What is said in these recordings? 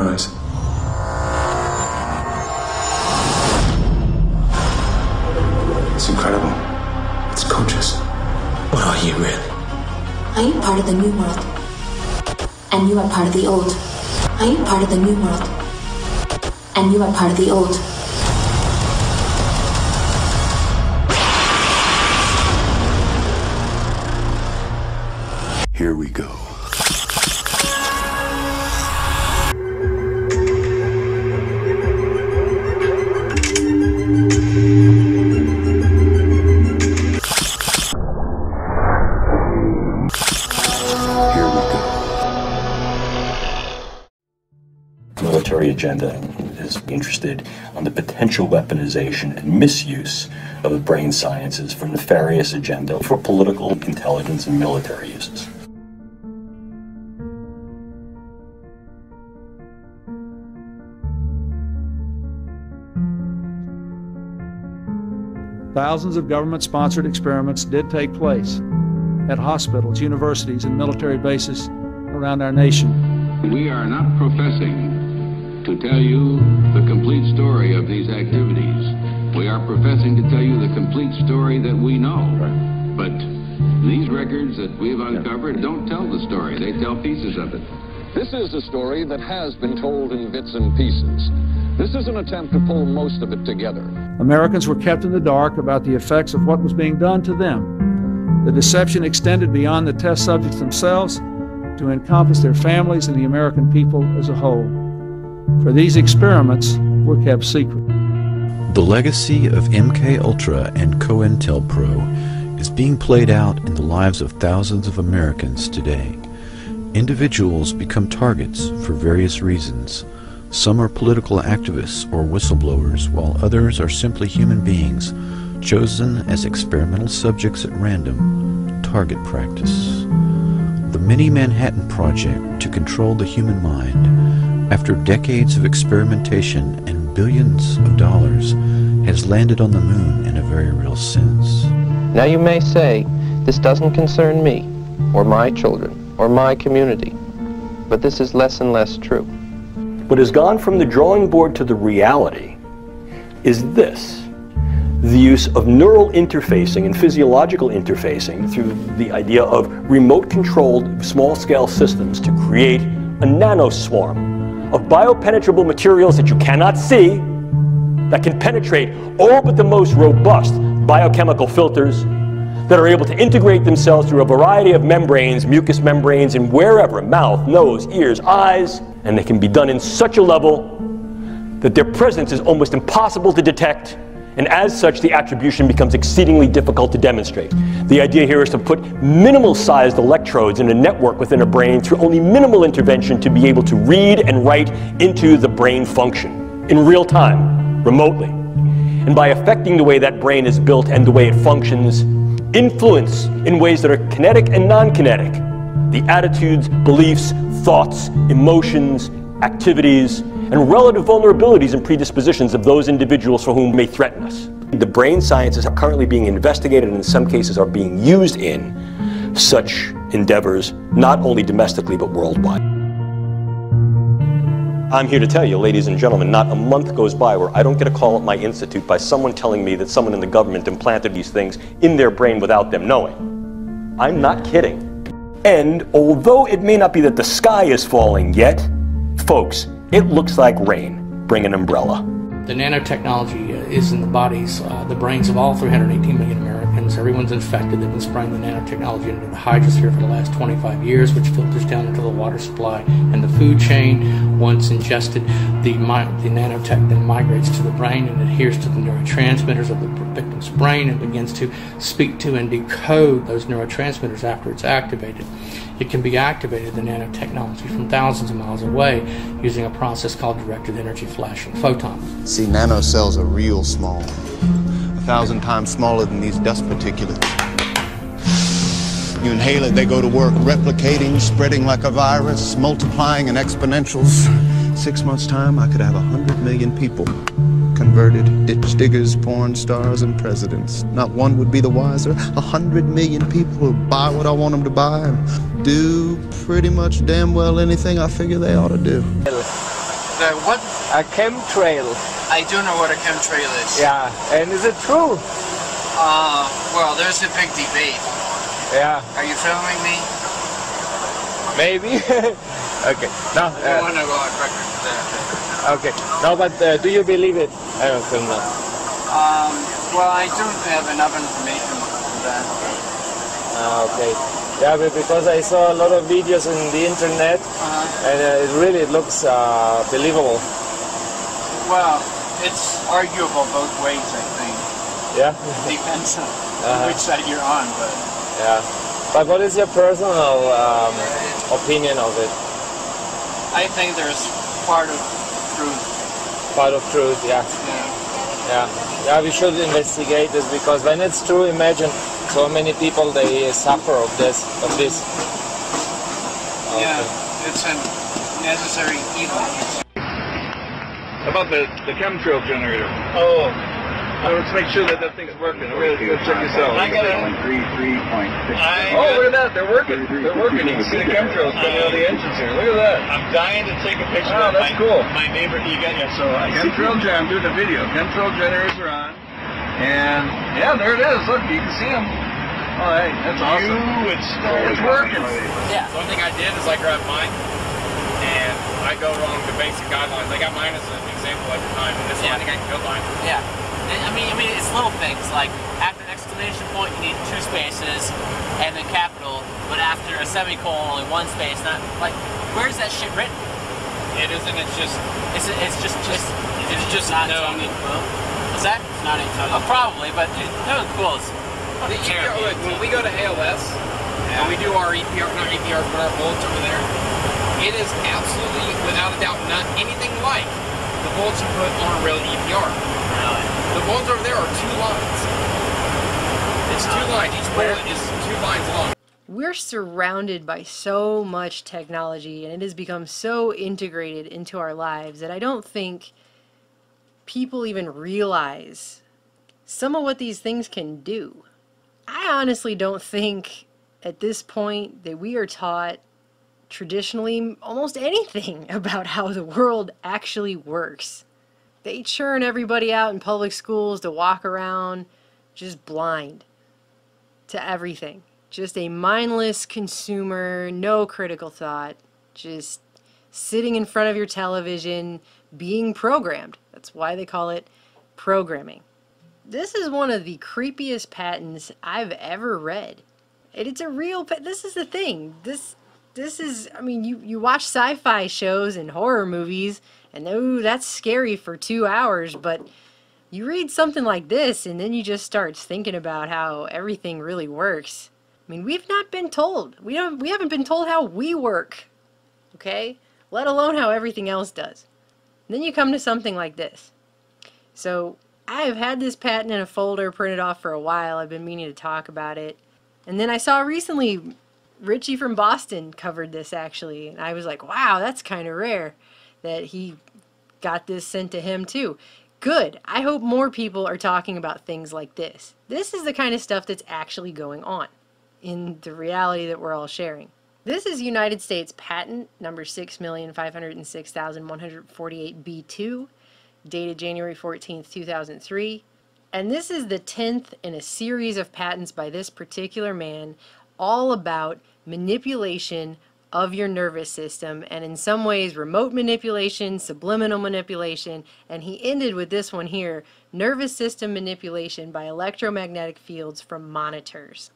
eyes. It's incredible. It's conscious. What are you really? I am part of the new world. And you are part of the old. I am part of the new world. And you are part of the old. Here we go. Military agenda is interested on the potential weaponization and misuse of the brain sciences for nefarious agenda for political, intelligence, and military uses. Thousands of government-sponsored experiments did take place at hospitals, universities, and military bases around our nation. We are not professing to tell you the complete story of these activities. We are professing to tell you the complete story that we know. Right. But these records that we've uncovered don't tell the story. They tell pieces of it. This is a story that has been told in bits and pieces. This is an attempt to pull most of it together. Americans were kept in the dark about the effects of what was being done to them. The deception extended beyond the test subjects themselves to encompass their families and the American people as a whole. For these experiments were kept secret. The legacy of MKUltra and COINTELPRO is being played out in the lives of thousands of Americans today. Individuals become targets for various reasons. Some are political activists or whistleblowers, while others are simply human beings, chosen as experimental subjects at random, target practice. The Mini-Manhattan Project to control the human mind, after decades of experimentation and billions of dollars, has landed on the moon in a very real sense. Now you may say, this doesn't concern me, or my children, or my community, but this is less and less true. What has gone from the drawing board to the reality is this: the use of neural interfacing and physiological interfacing through the idea of remote-controlled small-scale systems to create a nanoswarm of biopenetrable materials that you cannot see, that can penetrate all but the most robust biochemical filters, that are able to integrate themselves through a variety of membranes, mucous membranes, and wherever, mouth, nose, ears, eyes, and they can be done in such a level that their presence is almost impossible to detect, and as such the attribution becomes exceedingly difficult to demonstrate. The idea here is to put minimal-sized electrodes in a network within a brain through only minimal intervention to be able to read and write into the brain function in real time, remotely. And by affecting the way that brain is built and the way it functions, influence in ways that are kinetic and non-kinetic the attitudes, beliefs, thoughts, emotions, activities, and relative vulnerabilities and predispositions of those individuals for whom may threaten us. The brain sciences are currently being investigated and in some cases are being used in such endeavors, not only domestically but worldwide. I'm here to tell you, ladies and gentlemen, not a month goes by where I don't get a call at my institute by someone telling me that someone in the government implanted these things in their brain without them knowing. I'm not kidding. And although it may not be that the sky is falling yet, folks, it looks like rain. Bring an umbrella. The nanotechnology is in the bodies, the brains of all 318 million Americans. Everyone's infected. They've been spraying the nanotechnology into the hydrosphere for the last 25 years, which filters down into the water supply and the food chain. Once ingested, the nanotech then migrates to the brain and adheres to the neurotransmitters of the victim's brain and begins to speak to and decode those neurotransmitters after it's activated. It can be activated, the nanotechnology, from thousands of miles away using a process called directed energy flashing photons. See, nanocells are real small, 1,000 times smaller than these dust particulates. You inhale it, they go to work replicating, spreading like a virus, multiplying in exponentials. 6 months' time, I could have 100 million people converted, ditch diggers, porn stars, and presidents. Not one would be the wiser. 100 million people who buy what I want them to buy and do pretty much damn well anything I figure they ought to do. what? A chemtrail. I do know what a chemtrail is. Yeah, and is it true? Well, there's a big debate. Yeah. Are you filming me? Maybe. Okay. No. I don't want to go on record with that. Okay. No, but do you believe it? I don't film that. Well, I don't have enough information for that. Okay. Yeah, but because I saw a lot of videos on the internet, and it really looks believable. Well, it's arguable both ways, I think. Yeah. Depends on which side you're on, but. Yeah. But what is your personal opinion of it? I think there's part of truth. Part of truth, yeah. Yeah. Yeah, we should investigate this because when it's true, imagine so many people they suffer of this. Yeah, it's a necessary evil. About the chemtrail generator. Oh. Let's make sure that thing's working. We're going to check yourself. I got it. 3.6. Oh, look at that. They're working. They're working. You can see the chemtrails coming out of the engines here. Look at that. I'm dying to take a picture of that's cool. My neighbor. You got it. So chemtrail I'm doing a video. Chemtrail generators are on. And yeah, there it is. Look, you can see them. Oh, hey, that's awesome. It's working. Yeah. One thing I did is I grabbed mine. And I go wrong to basic guidelines. I got mine as an example every time. And this one, I think I can go mine. Yeah. I mean, it's little things, like after an exclamation point you need 2 spaces and then capital, but after a semicolon only 1 space, not, like, where's that shit written? It isn't, it's just not no. What's that? It's not in oh, probably, but no, cool. When we go to ALS, and we do our EPR, not EPR, but our bullets over there, it is absolutely, without a doubt, not anything like the bullets you put on a real EPR. The bullets over there are 2 lines. It's 2 lines. Each bullet is 2 lines long. We're surrounded by so much technology, and it has become so integrated into our lives that I don't think people even realize some of what these things can do. I honestly don't think at this point that we are taught traditionally almost anything about how the world actually works. They churn everybody out in public schools to walk around just blind to everything. Just a mindless consumer, no critical thought, just sitting in front of your television, being programmed. That's why they call it programming. This is one of the creepiest patents I've ever read. It's a real this is the thing. This is, I mean, you watch sci-fi shows and horror movies, and oh, that's scary for 2 hours, but you read something like this, and then you just start thinking about how everything really works. I mean, we've not been told. We haven't been told how we work, okay? Let alone how everything else does. And then you come to something like this. So, I have had this patent in a folder printed off for a while. I've been meaning to talk about it. And then I saw recently Richie from Boston covered this actually, and I was like, wow, that's kind of rare that he got this sent to him too. Good. I hope more people are talking about things like this. This is the kind of stuff that's actually going on in the reality that we're all sharing. This is United States patent number 6,506,148B2, dated January 14th, 2003. And this is the 10th in a series of patents by this particular man, all about manipulation of your nervous system, and in some ways remote manipulation, subliminal manipulation, and he ended with this one here, nervous system manipulation by electromagnetic fields from monitors.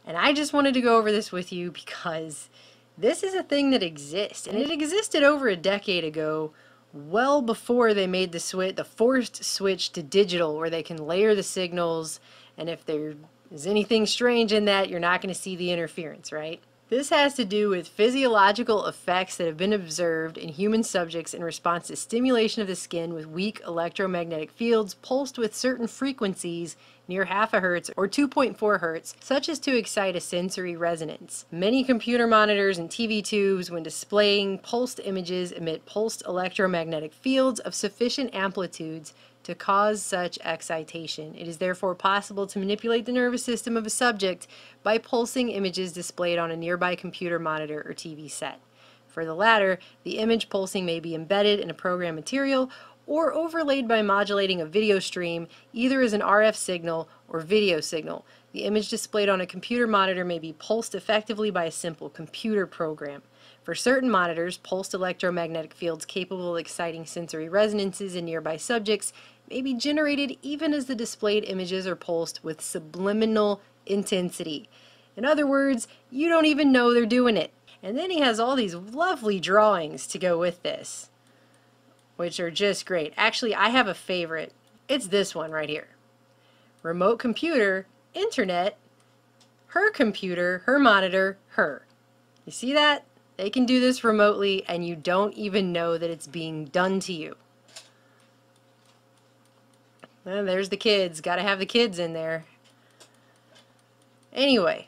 And I just wanted to go over this with you because this is a thing that exists, and it existed over a decade ago, well before they made the forced switch to digital, where they can layer the signals, and if there is anything strange in that, you're not going to see the interference, right? This has to do with physiological effects that have been observed in human subjects in response to stimulation of the skin with weak electromagnetic fields pulsed with certain frequencies near 0.5 Hz or 2.4 Hz, such as to excite a sensory resonance. Many computer monitors and TV tubes, when displaying pulsed images, emit pulsed electromagnetic fields of sufficient amplitudes to cause such excitation. It is therefore possible to manipulate the nervous system of a subject by pulsing images displayed on a nearby computer monitor or TV set. For the latter, the image pulsing may be embedded in a program material or overlaid by modulating a video stream, either as an RF signal or video signal. The image displayed on a computer monitor may be pulsed effectively by a simple computer program. For certain monitors, pulsed electromagnetic fields capable of exciting sensory resonances in nearby subjects may be generated even as the displayed images are pulsed with subliminal intensity. In other words, you don't even know they're doing it. And then he has all these lovely drawings to go with this, which are just great. Actually, I have a favorite. It's this one right here. Remote computer, internet, her computer, her monitor, her. You see that? They can do this remotely and you don't even know that it's being done to you. Well, there's the kids. Gotta have the kids in there. Anyway,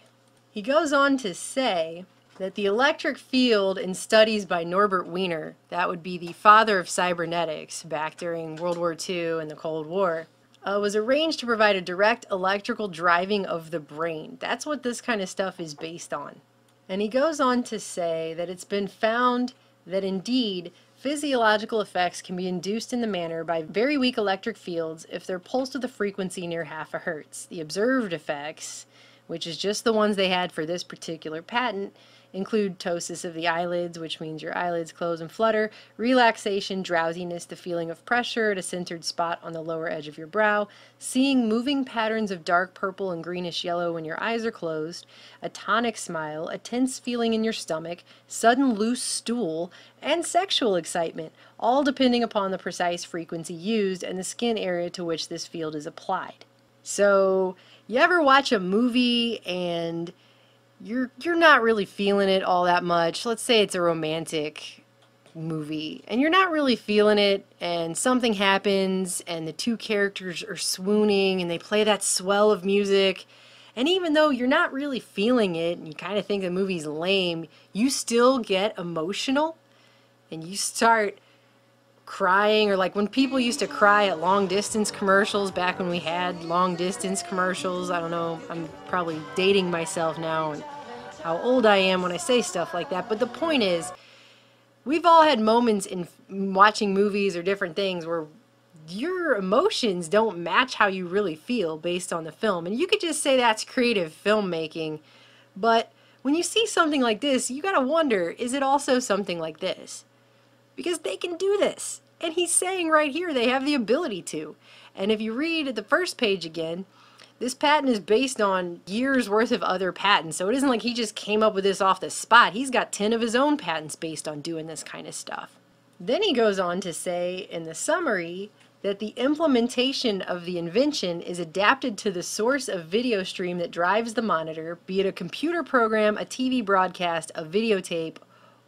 he goes on to say that the electric field in studies by Norbert Wiener, that would be the father of cybernetics back during World War II and the Cold War, was arranged to provide a direct electrical driving of the brain. That's what this kind of stuff is based on. And he goes on to say that it's been found that indeed physiological effects can be induced in the manner by very weak electric fields if they're pulsed with a frequency near half a hertz. The observed effects, which is just the ones they had for this particular patent, include ptosis of the eyelids, which means your eyelids close and flutter, relaxation, drowsiness, the feeling of pressure at a centered spot on the lower edge of your brow, seeing moving patterns of dark purple and greenish yellow when your eyes are closed, a tonic smile, a tense feeling in your stomach, sudden loose stool, and sexual excitement, all depending upon the precise frequency used and the skin area to which this field is applied. So, you ever watch a movie and you're not really feeling it all that much? Let's say it's a romantic movie and you're not really feeling it and something happens and the two characters are swooning and they play that swell of music, and even though you're not really feeling it and you kind of think the movie's lame, you still get emotional and you start crying. Or like when people used to cry at long distance commercials back when we had long distance commercials. I don't know, I'm probably dating myself now and how old I am when I say stuff like that, but the point is, we've all had moments in watching movies or different things where your emotions don't match how you really feel based on the film, and you could just say that's creative filmmaking. But when you see something like this, you gotta wonder, is it also something like this? Because they can do this, and he's saying right here they have the ability to. And if you read at the first page again, this patent is based on years worth of other patents, so it isn't like he just came up with this off the spot. He's got 10 of his own patents based on doing this kind of stuff. Then he goes on to say in the summary that the implementation of the invention is adapted to the source of video stream that drives the monitor, be it a computer program, a TV broadcast, a videotape,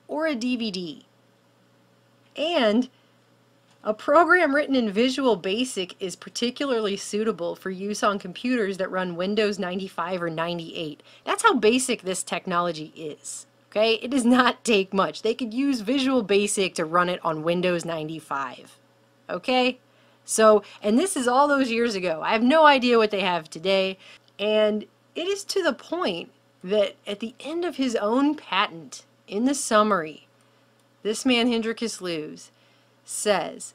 or a DVD. And a program written in Visual Basic is particularly suitable for use on computers that run Windows 95 or 98. That's how basic this technology is. Okay? It does not take much. They could use Visual Basic to run it on Windows 95. Okay? So, and this is all those years ago. I have no idea what they have today. And it is to the point that at the end of his own patent, in the summary, this man, Hendrikus Lewis, says,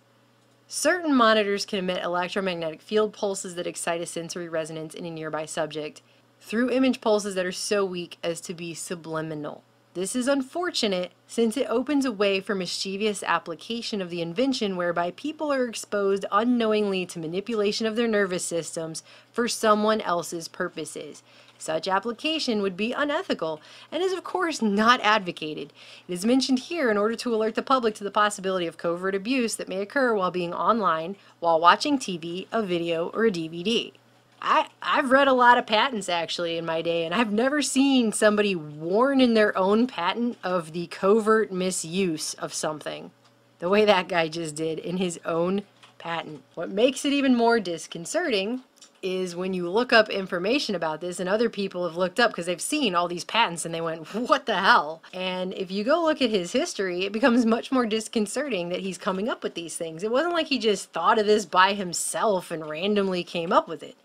certain monitors can emit electromagnetic field pulses that excite a sensory resonance in a nearby subject through image pulses that are so weak as to be subliminal. This is unfortunate since it opens a way for mischievous application of the invention whereby people are exposed unknowingly to manipulation of their nervous systems for someone else's purposes. Such application would be unethical and is of course not advocated. It is mentioned here in order to alert the public to the possibility of covert abuse that may occur while being online, while watching TV, a video, or a DVD. I've read a lot of patents actually in my day, and I've never seen somebody warn in their own patent of the covert misuse of something the way that guy just did in his own patent. What makes it even more disconcerting is when you look up information about this, and other people have looked up because they've seen all these patents and they went, what the hell? And if you go look at his history, it becomes much more disconcerting that he's coming up with these things. It wasn't like he just thought of this by himself and randomly came up with it.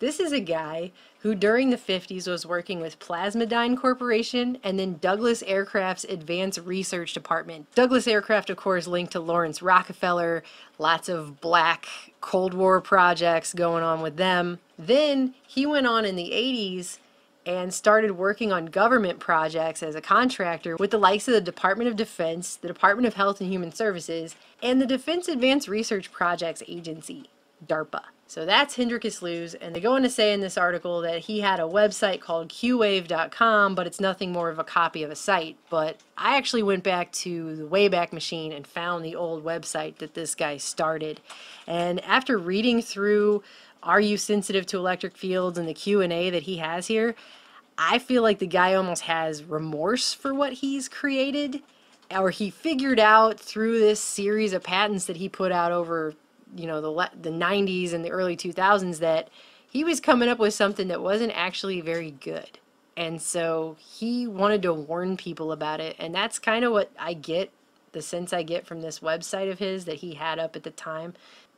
This is a guy who during the 50s was working with Plasmodine Corporation and then Douglas Aircraft's Advanced Research Department. Douglas Aircraft, of course, linked to Lawrence Rockefeller, lots of black Cold War projects going on with them. Then he went on in the 80s and started working on government projects as a contractor with the likes of the Department of Defense, the Department of Health and Human Services, and the Defense Advanced Research Projects Agency, DARPA. So that's Hendrikus Luz, and they go on to say in this article that he had a website called qwave.com, but it's nothing more of a copy of a site. But I actually went back to the Wayback Machine and found the old website that this guy started. And after reading through Are You Sensitive to Electric Fields and the Q&A that he has here, I feel like the guy almost has remorse for what he's created, or he figured out through this series of patents that he put out over, you know, the 90s and the early 2000s, that he was coming up with something that wasn't actually very good. And so he wanted to warn people about it, and that's kind of what I get, the sense I get from this website of his that he had up at the time.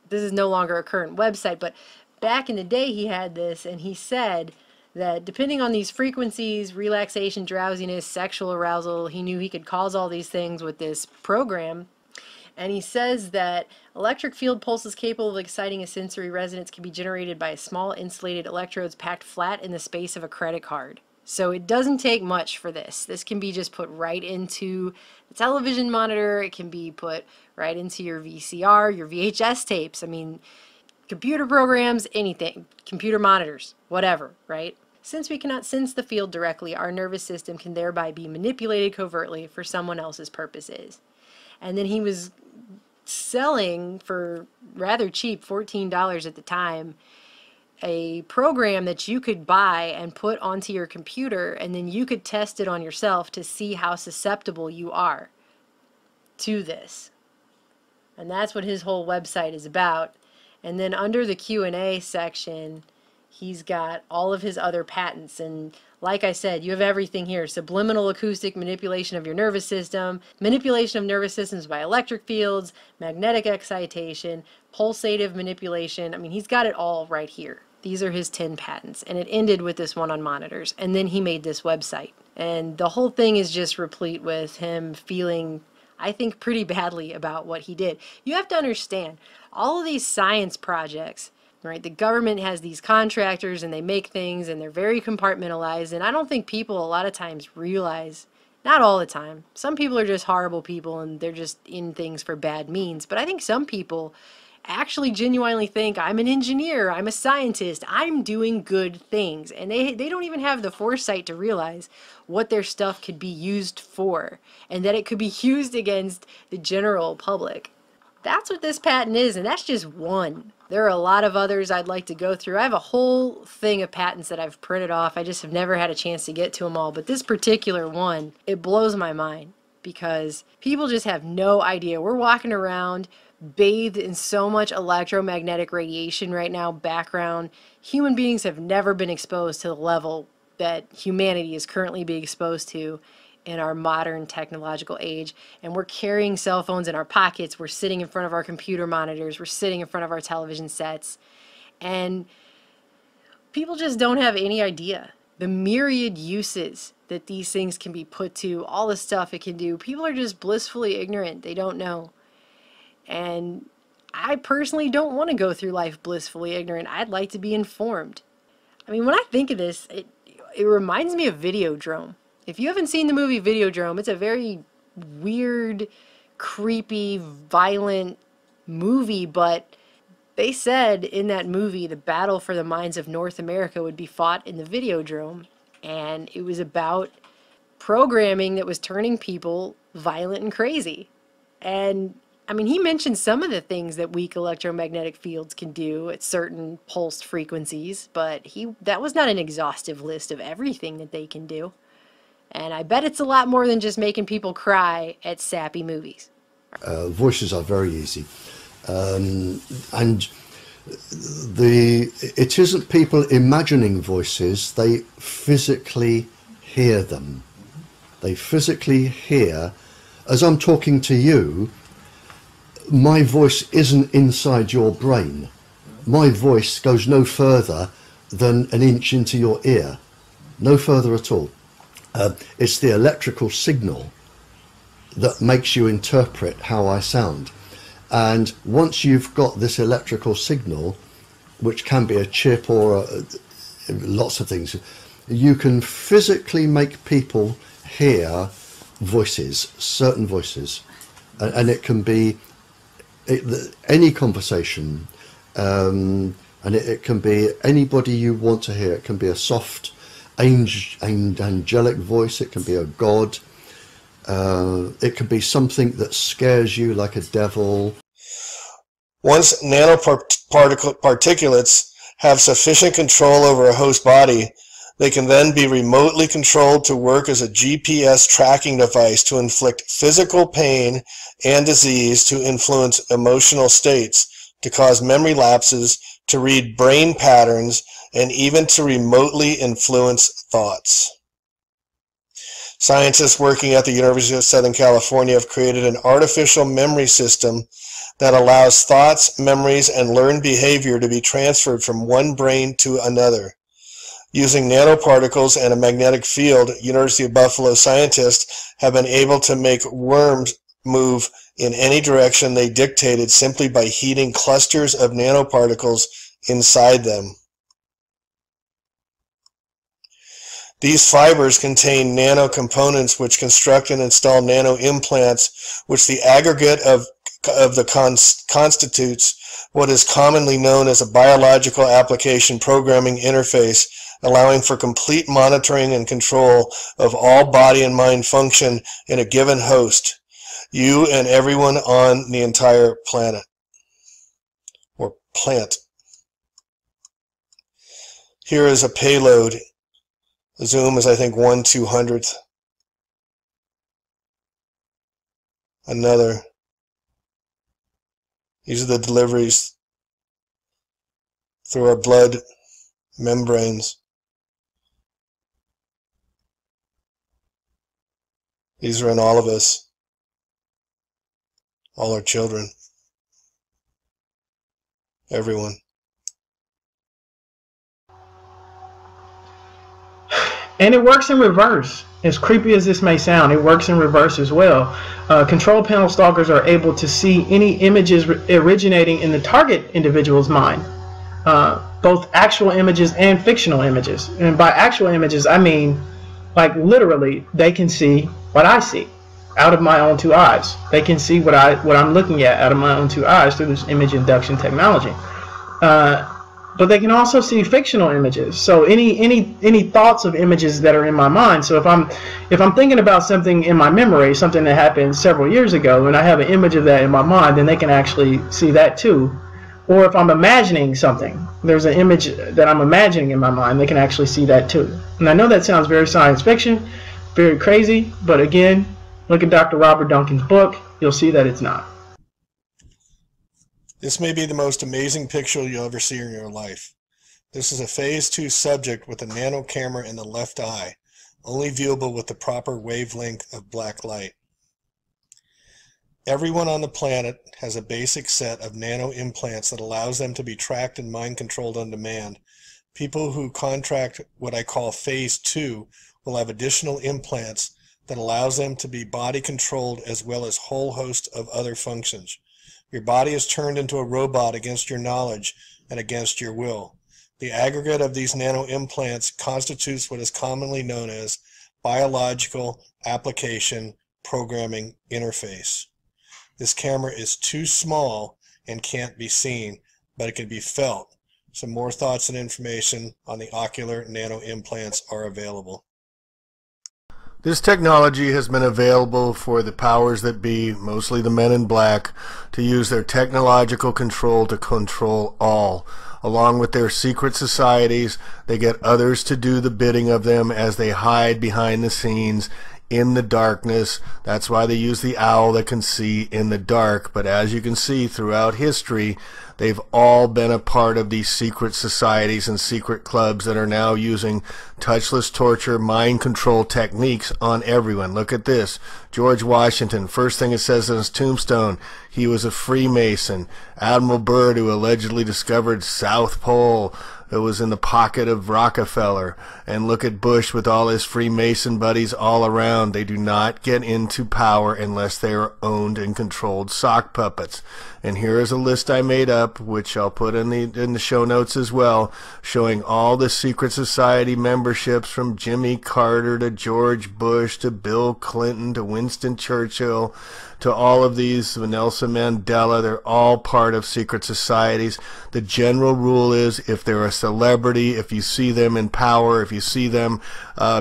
This is no longer a current website, but back in the day he had this, and he said that depending on these frequencies, relaxation, drowsiness, sexual arousal, he knew he could cause all these things with this program. And he says that electric field pulses capable of exciting a sensory resonance can be generated by small insulated electrodes packed flat in the space of a credit card. So it doesn't take much for this. This can be just put right into the television monitor. It can be put right into your VCR, your VHS tapes. I mean, computer programs, anything, computer monitors, whatever, right? Since we cannot sense the field directly, our nervous system can thereby be manipulated covertly for someone else's purposes. And then he was selling for rather cheap, $14 at the time, a program that you could buy and put onto your computer, and then you could test it on yourself to see how susceptible you are to this. And that's what his whole website is about. And then under the Q&A section, he's got all of his other patents, and like I said, you have everything here. Subliminal acoustic manipulation of your nervous system, manipulation of nervous systems by electric fields, magnetic excitation, pulsative manipulation. I mean, he's got it all right here. These are his 10 patents, and it ended with this one on monitors, and then he made this website. And the whole thing is just replete with him feeling, I think, pretty badly about what he did. You have to understand, all of these science projects, right? The government has these contractors and they make things and they're very compartmentalized, and I don't think people a lot of times realize, not all the time, some people are just horrible people and they're just in things for bad means, but I think some people actually genuinely think, I'm an engineer, I'm a scientist, I'm doing good things, and they don't even have the foresight to realize what their stuff could be used for and that it could be used against the general public. That's what this patent is, and that's just one. There are a lot of others I'd like to go through. I have a whole thing of patents that I've printed off. I just have never had a chance to get to them all. But this particular one, it blows my mind because people just have no idea. We're walking around bathed in so much electromagnetic radiation right now, background. Human beings have never been exposed to the level that humanity is currently being exposed to in our modern technological age, and we're carrying cell phones in our pockets, we're sitting in front of our computer monitors, we're sitting in front of our television sets, and people just don't have any idea the myriad uses that these things can be put to, all the stuff it can do. People are just blissfully ignorant. They don't know. And I personally don't want to go through life blissfully ignorant. I'd like to be informed. I mean, when I think of this, it reminds me of Videodrome. If you haven't seen the movie Videodrome, it's a very weird, creepy, violent movie, but they said in that movie the battle for the minds of North America would be fought in the Videodrome, and it was about programming that was turning people violent and crazy. And I mean, he mentioned some of the things that weak electromagnetic fields can do at certain pulsed frequencies, but that was not an exhaustive list of everything that they can do. And I bet it's a lot more than just making people cry at sappy movies. Voices are very easy. And it isn't people imagining voices, they physically hear them. They physically hear, as I'm talking to you, my voice isn't inside your brain. My voice goes no further than an inch into your ear, no further at all. It's the electrical signal that makes you interpret how I sound. And once you've got this electrical signal, which can be a chip or lots of things, you can physically make people hear voices, certain voices, and it can be any conversation, and it can be anybody you want to hear. It can be a soft angelic voice, it can be a god, it can be something that scares you like a devil. Once nanoparticulates have sufficient control over a host body, they can then be remotely controlled to work as a GPS tracking device to inflict physical pain and disease, to influence emotional states, to cause memory lapses, to read brain patterns, and even to remotely influence thoughts. Scientists working at the University of Southern California have created an artificial memory system that allows thoughts, memories, and learned behavior to be transferred from one brain to another. Using nanoparticles and a magnetic field, University of Buffalo scientists have been able to make worms move in any direction they dictated simply by heating clusters of nanoparticles inside them. These fibers contain nano components which construct and install nano implants, which the aggregate of the constitutes what is commonly known as a biological application programming interface, allowing for complete monitoring and control of all body and mind function in a given host, you and everyone on the entire planet, or plant. Here is a payload. The zoom is, I think, 1/200th. Another. These are the deliveries through our blood membranes. These are in all of us, all our children, everyone. And it works in reverse. As creepy as this may sound, it works in reverse as well. Control panel stalkers are able to see any images originating in the target individual's mind, both actual images and fictional images. And by actual images, I mean, like literally, they can see what I see out of my own two eyes. They can see what I'm looking at out of my own two eyes through this image induction technology. But they can also see fictional images. So any thoughts of images that are in my mind. So if I'm thinking about something in my memory, something that happened several years ago, and I have an image of that in my mind, then they can actually see that too. Or if I'm imagining something, there's an image that I'm imagining in my mind, they can actually see that too. And I know that sounds very science fiction, very crazy, but again, look at Dr. Robert Duncan's book, you'll see that it's not. This may be the most amazing picture you'll ever see in your life. This is a phase 2 subject with a nano camera in the left eye, only viewable with the proper wavelength of black light. Everyone on the planet has a basic set of nano implants that allows them to be tracked and mind controlled on demand. People who contract what I call phase 2 will have additional implants that allows them to be body controlled as well as whole host of other functions. Your body is turned into a robot against your knowledge and against your will. The aggregate of these nano implants constitutes what is commonly known as biological application programming interface. This camera is too small and can't be seen, but it can be felt. Some more thoughts and information on the ocular nano implants are available. This technology has been available for the powers that be, mostly the men in black, to use their technological control to control all. Along with their secret societies, they get others to do the bidding of them as they hide behind the scenes in the darkness. That's why they use the owl that can see in the dark. But as you can see throughout history, they've all been a part of these secret societies and secret clubs that are now using touchless torture, mind control techniques on everyone. Look at this. George Washington, first thing it says on his tombstone, he was a Freemason. Admiral Byrd, who allegedly discovered South Pole, that was in the pocket of Rockefeller, and look at Bush with all his Freemason buddies all around. They do not get into power unless they are owned and controlled sock puppets. And here is a list I made up, which I'll put in the show notes as well, showing all the secret society memberships from Jimmy Carter to George Bush to Bill Clinton to Winston Churchill to all of these, Nelson Mandela. They're all part of secret societies. The general rule is if they're a celebrity, if you see them in power, if you see them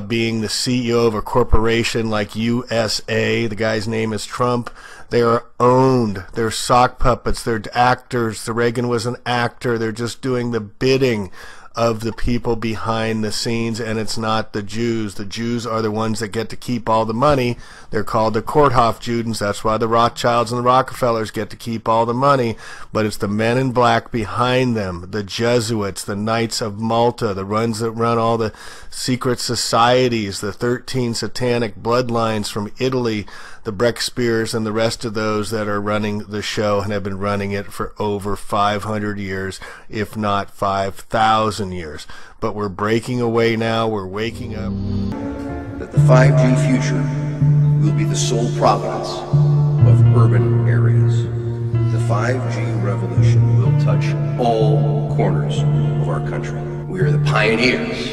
being the CEO of a corporation like USA, the guy's name is Trump, they are owned. They're sock puppets. They're actors. The Reagan was an actor. They're just doing the bidding of the people behind the scenes, and it's not the Jews. The Jews are the ones that get to keep all the money. They're called the Korthoff-Juden. That's why the Rothschilds and the Rockefellers get to keep all the money. But it's the men in black behind them, the Jesuits, the Knights of Malta, the ones that run all the secret societies, the 13 satanic bloodlines from Italy, the Breckspears, and the rest of those that are running the show and have been running it for over 500 years, if not 5,000 years. But we're breaking away now. We're waking up. That the 5G future will be the sole providence of urban areas. The 5G revolution will touch all corners of our country. We are the pioneers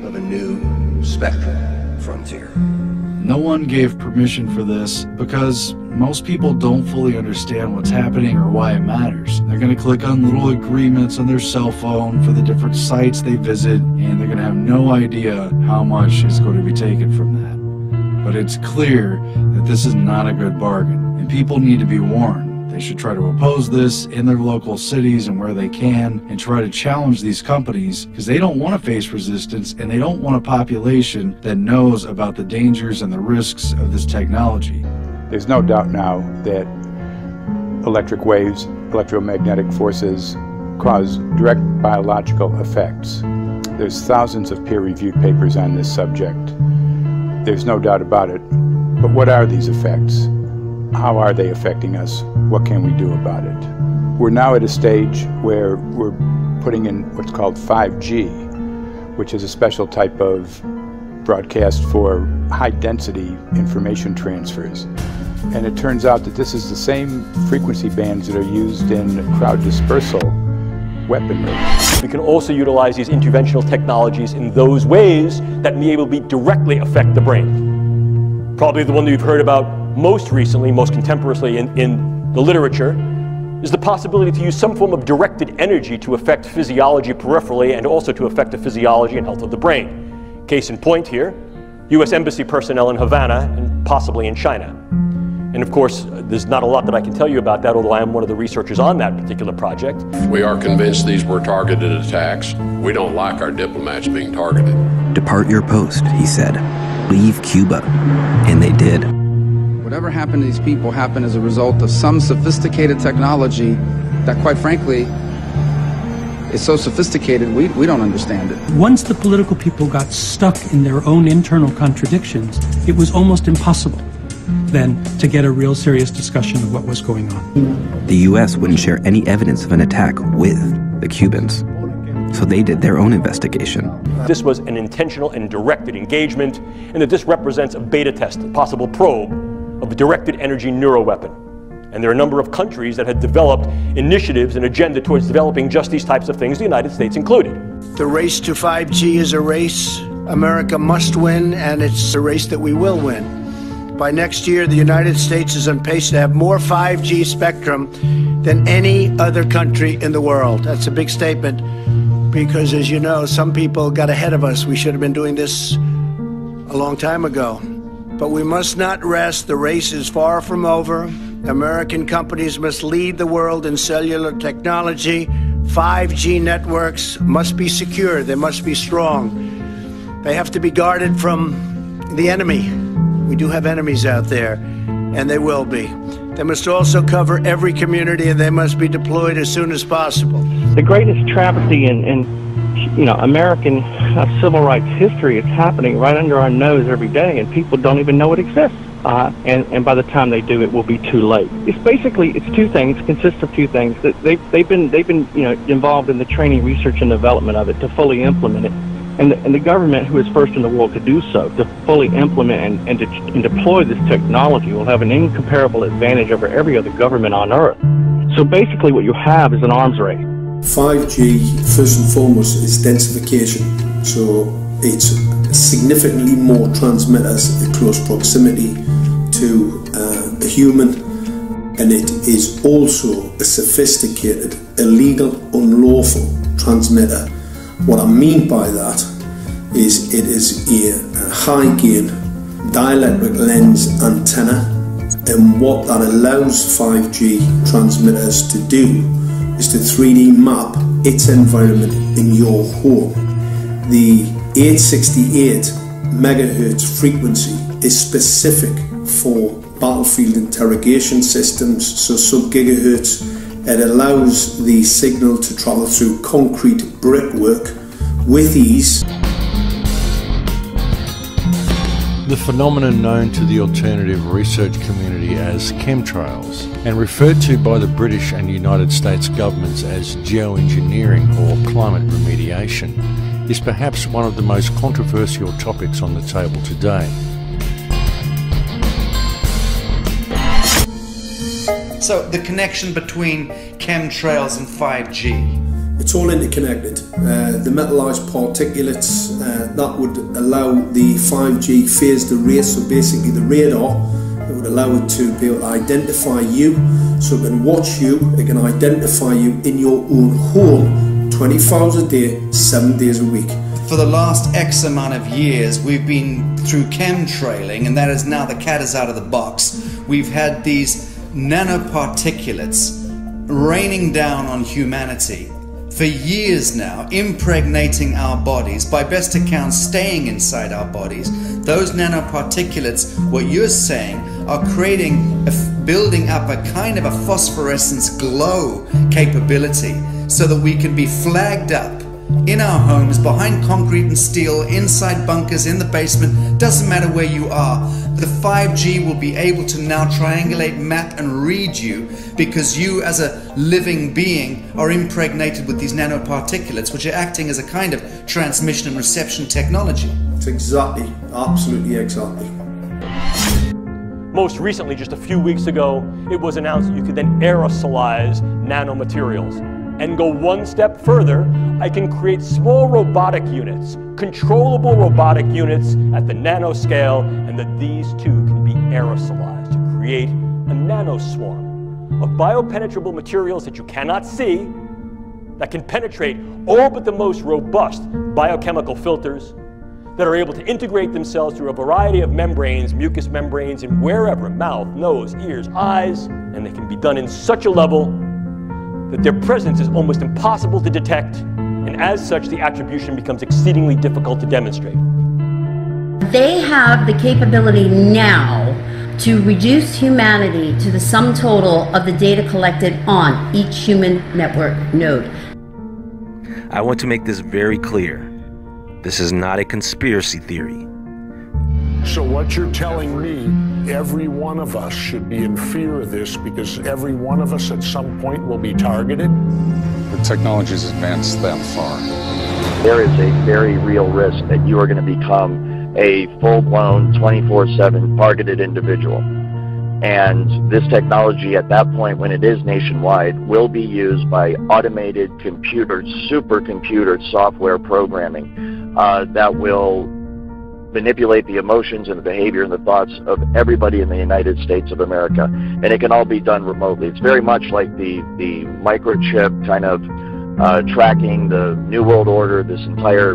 of a new spectrum frontier. No one gave permission for this because most people don't fully understand what's happening or why it matters. They're going to click on little agreements on their cell phone for the different sites they visit, and they're going to have no idea how much is going to be taken from that. But it's clear that this is not a good bargain, and people need to be warned. They should try to oppose this in their local cities and where they can, and try to challenge these companies, because they don't want to face resistance, and they don't want a population that knows about the dangers and the risks of this technology. There's no doubt now that electric waves, electromagnetic forces, cause direct biological effects. There's thousands of peer-reviewed papers on this subject. There's no doubt about it. But what are these effects? How are they affecting us? What can we do about it? We're now at a stage where we're putting in what's called 5G, which is a special type of broadcast for high-density information transfers. And it turns out that this is the same frequency bands that are used in crowd dispersal weaponry. We can also utilize these interventional technologies in those ways that may able to directly affect the brain. Probably the one that you've heard about most recently, most contemporaneously in the literature, is the possibility to use some form of directed energy to affect physiology peripherally and also to affect the physiology and health of the brain. Case in point here, U.S. Embassy personnel in Havana and possibly in China. And of course, there's not a lot that I can tell you about that, although I am one of the researchers on that particular project. We are convinced these were targeted attacks. We don't like our diplomats being targeted. Depart your post, he said. Leave Cuba. And they did. Whatever happened to these people happened as a result of some sophisticated technology that, quite frankly, is so sophisticated we don't understand it. Once the political people got stuck in their own internal contradictions, it was almost impossible then to get a real serious discussion of what was going on. The U.S. wouldn't share any evidence of an attack with the Cubans, so they did their own investigation. This was an intentional and directed engagement, and that this represents a beta test, a possible probe of a directed energy neuroweapon. And there are a number of countries that had developed initiatives and agenda towards developing just these types of things, the United States included. The race to 5G is a race America must win, and it's a race that we will win. By next year, the United States is on pace to have more 5G spectrum than any other country in the world. That's a big statement because, as you know, some people got ahead of us. We should have been doing this a long time ago. But we must not rest. The race is far from over. American companies must lead the world in cellular technology. 5G networks must be secure. They must be strong. They have to be guarded from the enemy. We do have enemies out there, and they will be. They must also cover every community, and they must be deployed as soon as possible. The greatest travesty in American civil rights history is happening right under our nose every day, and people don't even know it exists. and by the time they do, it will be too late. It's two things. It consists of two things. That they've been involved in the training, research, and development of it to fully implement it, and the government, who is first in the world to do so, to fully implement and deploy this technology, will have an incomparable advantage over every other government on Earth. So basically, what you have is an arms race. 5G, first and foremost, is densification. So it's significantly more transmitters in close proximity to a human, and it is also a sophisticated, illegal, unlawful transmitter. What I mean by that is it is a high gain dielectric lens antenna, and what that allows 5G transmitters to do is to 3D map its environment in your home. The 868 megahertz frequency is specific for battlefield interrogation systems, so sub-gigahertz. It allows the signal to travel through concrete brickwork with ease. The phenomenon known to the alternative research community as chemtrails, and referred to by the British and United States governments as geoengineering or climate remediation, is perhaps one of the most controversial topics on the table today. So the connection between chemtrails and 5G? It's all interconnected. The metallized particulates, that would allow the 5G phased array, so basically the radar, it would allow it to be able to identify you, so it can watch you, it can identify you in your own home 24 hours a day, 7 days a week. For the last X amount of years, we've been through chemtrailing, and that is now the cat is out of the box. We've had these nanoparticulates raining down on humanity for years now, impregnating our bodies, by best account staying inside our bodies. Those nanoparticulates, what you're saying, are building up a kind of a phosphorescence glow capability so that we can be flagged up in our homes, behind concrete and steel, inside bunkers, in the basement, doesn't matter where you are. The 5G will be able to now triangulate, map and read you, because you as a living being are impregnated with these nanoparticulates, which are acting as a kind of transmission and reception technology. It's exactly, absolutely exactly. Most recently, just a few weeks ago, it was announced that you could then aerosolize nanomaterials. And go one step further, I can create small robotic units, controllable robotic units at the nanoscale, and that these too can be aerosolized to create a nanoswarm of biopenetrable materials that you cannot see, that can penetrate all but the most robust biochemical filters, that are able to integrate themselves through a variety of membranes, mucous membranes, and wherever, mouth, nose, ears, eyes, and they can be done in such a level that their presence is almost impossible to detect, and as such, the attribution becomes exceedingly difficult to demonstrate. They have the capability now to reduce humanity to the sum total of the data collected on each human network node. I want to make this very clear. This is not a conspiracy theory. So what you're telling me, every one of us should be in fear of this, because every one of us at some point will be targeted? The technology's advanced that far. There is a very real risk that you are going to become a full-blown 24/7 targeted individual. And this technology at that point, when it is nationwide, will be used by automated computers, supercomputer software programming that will manipulate the emotions and the behavior and the thoughts of everybody in the United States of America. And it can all be done remotely. It's very much like the microchip kind of tracking the New World Order, this entire,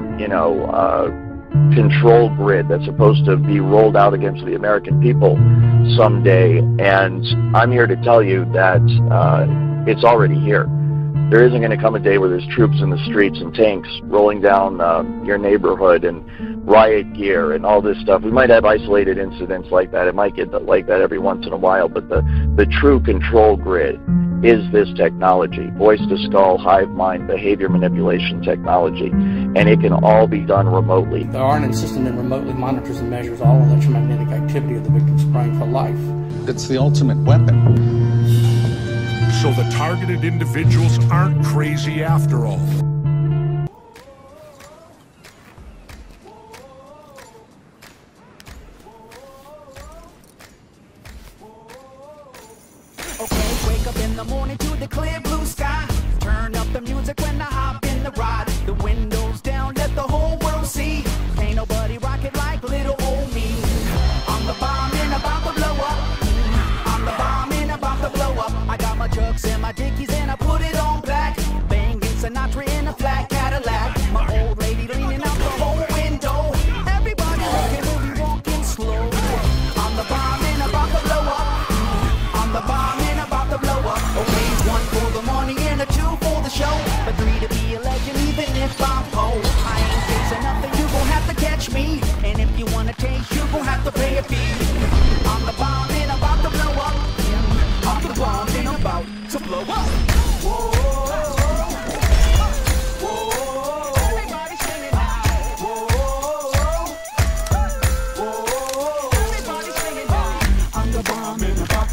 control grid that's supposed to be rolled out against the American people someday. And I'm here to tell you that it's already here. There isn't going to come a day where there's troops in the streets and tanks rolling down your neighborhood and riot gear and all this stuff. We might have isolated incidents like that. It might get like that every once in a while, but the true control grid is this technology, voice-to-skull, hive mind, behavior manipulation technology, and it can all be done remotely. The RNN system then remotely monitors and measures all electromagnetic activity of the victim's brain for life. It's the ultimate weapon. So the targeted individuals aren't crazy after all. Okay, wake up in the morning to the clear blue sky. Turn up the music when I hop in the ride. The windows down, let the whole world see. Ain't nobody rock it like little old me. I'm the bomb and about to blow up. I'm the bomb and about to blow up. I got my chucks and my dickies and I put it on black. Banging Sinatra in a flat Cadillac. My old lady leaning out the whole window. Everybody walking, movie walking slow. I'm the bomb and about to blow up. I'm the bomb and about to blow up. Okay, 1 for the money and a 2 for the show. But 3 to be a legend even if I'm poor. I ain't chasing nothing, you gon' have to catch me. And if you wanna taste, you gon' have to pay a fee. I'm the bomb and about to blow up. I'm the bomb and about to blow up. Whoa.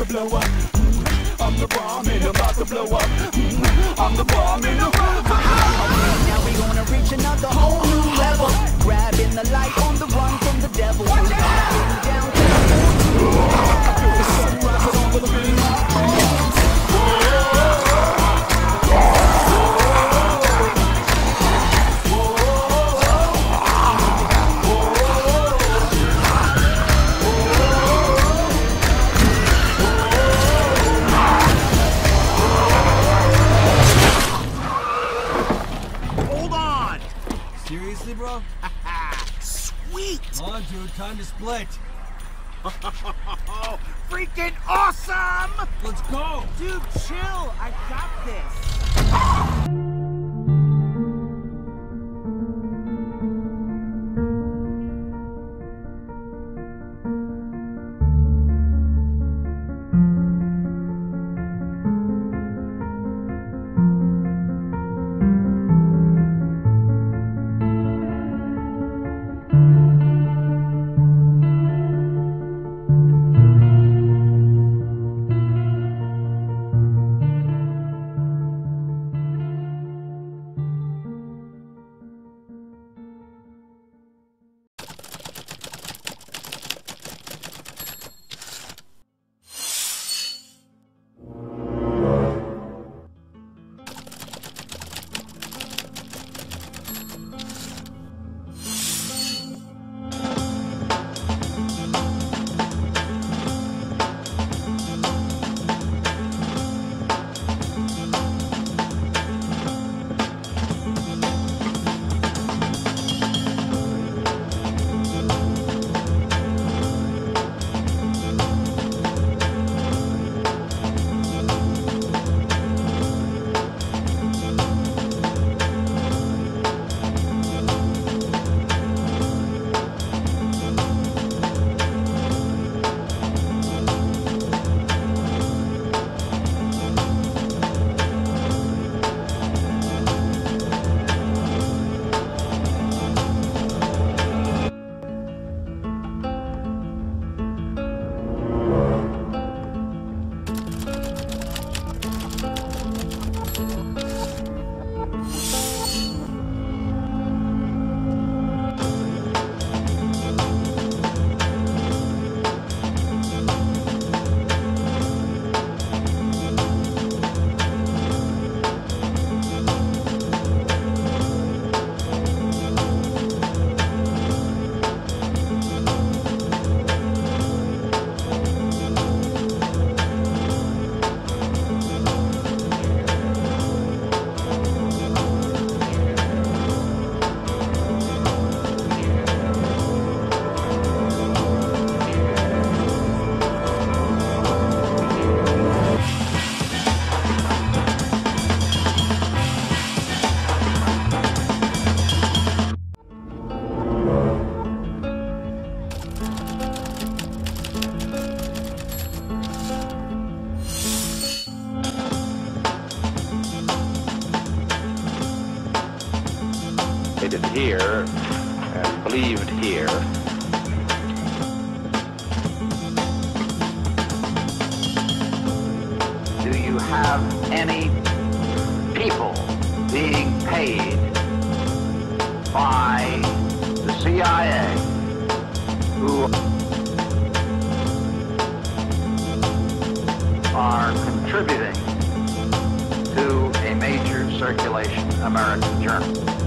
Blow up. I'm the bomb and about to blow up. I'm the bomb and about to blow up. Now we gonna reach another whole new level. Grabbing the light on the run from the devil. Watch out! Down to the sunrise on the green. Seriously, bro? Sweet! Come on, dude, time to split. Freaking awesome! Let's go! Dude, chill. I got this. and believed here. Do you have any people being paid by the CIA who are contributing to a major circulation American journal?